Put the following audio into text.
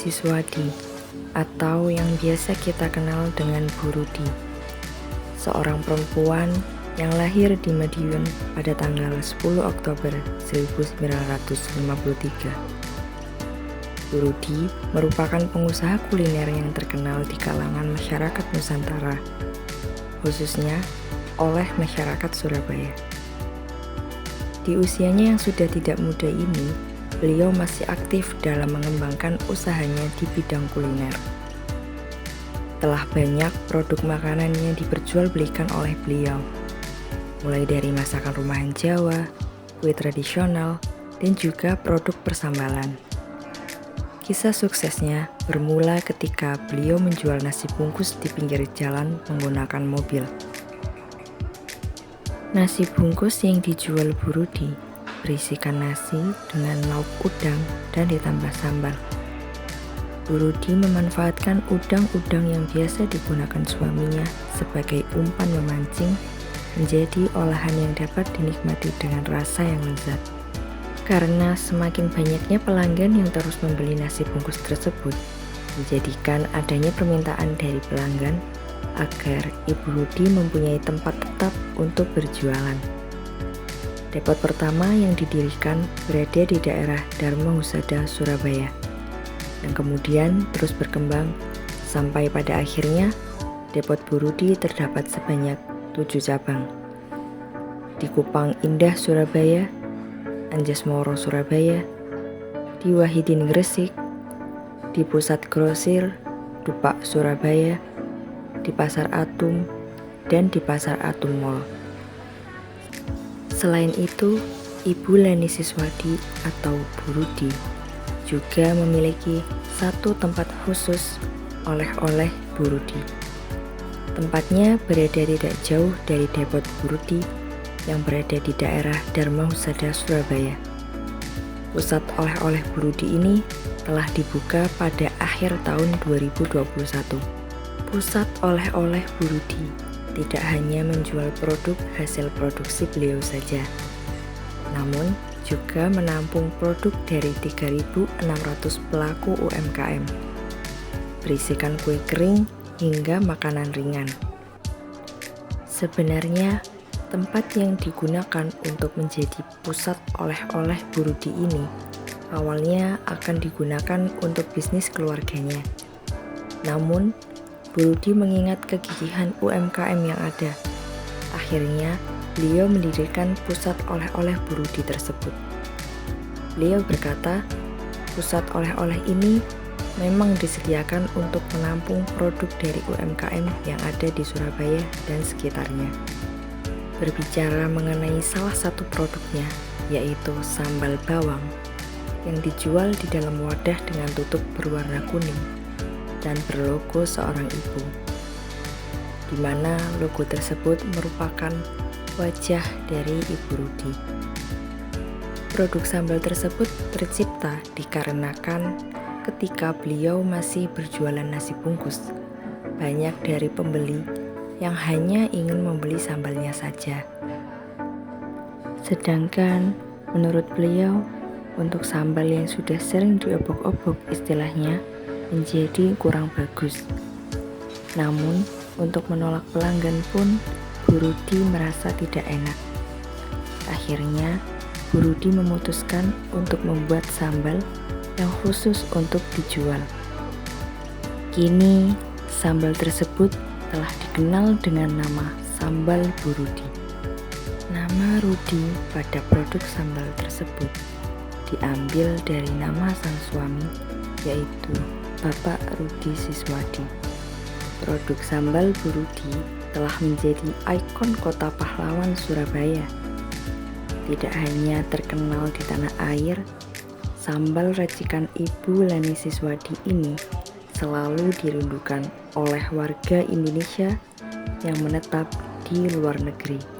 Siswadi atau yang biasa kita kenal dengan Bu Rudi, seorang perempuan yang lahir di Madiun pada tanggal 10 Oktober 1953. Bu Rudi merupakan pengusaha kuliner yang terkenal di kalangan masyarakat Nusantara, khususnya oleh masyarakat Surabaya. Di usianya yang sudah tidak muda ini, beliau masih aktif dalam mengembangkan usahanya di bidang kuliner. Telah banyak produk makanan yang diperjualbelikan oleh beliau, mulai dari masakan rumahan Jawa, kue tradisional, dan juga produk persambalan. Kisah suksesnya bermula ketika beliau menjual nasi bungkus di pinggir jalan menggunakan mobil. Nasi bungkus yang dijual Bu Rudi berisikan nasi dengan lauk udang dan ditambah sambal. Bu Rudi memanfaatkan udang-udang yang biasa digunakan suaminya sebagai umpan memancing menjadi olahan yang dapat dinikmati dengan rasa yang lezat. Karena semakin banyaknya pelanggan yang terus membeli nasi bungkus tersebut, menjadikan adanya permintaan dari pelanggan agar Ibu Rudi mempunyai tempat tetap untuk berjualan. Depot pertama yang didirikan berada di daerah Dharma Husada, Surabaya, dan kemudian terus berkembang sampai pada akhirnya Depot Bu Rudi terdapat sebanyak 7 cabang. Di Kupang Indah, Surabaya, Anjasmoro, Surabaya, di Wahidin, Gresik, di Pusat Grosir Dupak, Surabaya, di Pasar Atum, dan di Pasar Atum Mall. Selain itu, Ibu Leni Siswadi atau Bu Rudi juga memiliki satu tempat khusus oleh-oleh Bu Rudi. Tempatnya berada tidak jauh dari Depot Bu Rudi yang berada di daerah Dharma Husada, Surabaya. Pusat oleh-oleh Bu Rudi ini telah dibuka pada akhir tahun 2021. Pusat oleh-oleh Bu Rudi tidak hanya menjual produk hasil produksi beliau saja, namun juga menampung produk dari 3.600 pelaku UMKM, berisikan kue kering hingga makanan ringan. Sebenarnya, tempat yang digunakan untuk menjadi pusat oleh-oleh Bu Rudi ini awalnya akan digunakan untuk bisnis keluarganya. Namun, Bu Rudi mengingat kegigihan UMKM yang ada. Akhirnya, beliau mendirikan pusat oleh-oleh Bu Rudi tersebut. Beliau berkata, pusat oleh-oleh ini memang disediakan untuk menampung produk dari UMKM yang ada di Surabaya dan sekitarnya. Berbicara mengenai salah satu produknya, yaitu sambal bawang, yang dijual di dalam wadah dengan tutup berwarna kuning dan berlogo seorang ibu, di mana logo tersebut merupakan wajah dari Ibu Rudi. Produk sambal tersebut tercipta dikarenakan ketika beliau masih berjualan nasi bungkus, banyak dari pembeli yang hanya ingin membeli sambalnya saja. Sedangkan menurut beliau, untuk sambal yang sudah sering diobok-obok istilahnya, menjadi kurang bagus. Namun, untuk menolak pelanggan pun, Bu Rudi merasa tidak enak. Akhirnya, Bu Rudi memutuskan untuk membuat sambal yang khusus untuk dijual. Kini, sambal tersebut telah dikenal dengan nama sambal Bu Rudi. Nama Rudi pada produk sambal tersebut diambil dari nama sang suami, yaitu Bapak Rudi Siswadi. Produk sambal Bu Rudi telah menjadi ikon kota pahlawan Surabaya. Tidak hanya terkenal di tanah air, sambal racikan Ibu Leni Siswadi ini selalu dirindukan oleh warga Indonesia yang menetap di luar negeri.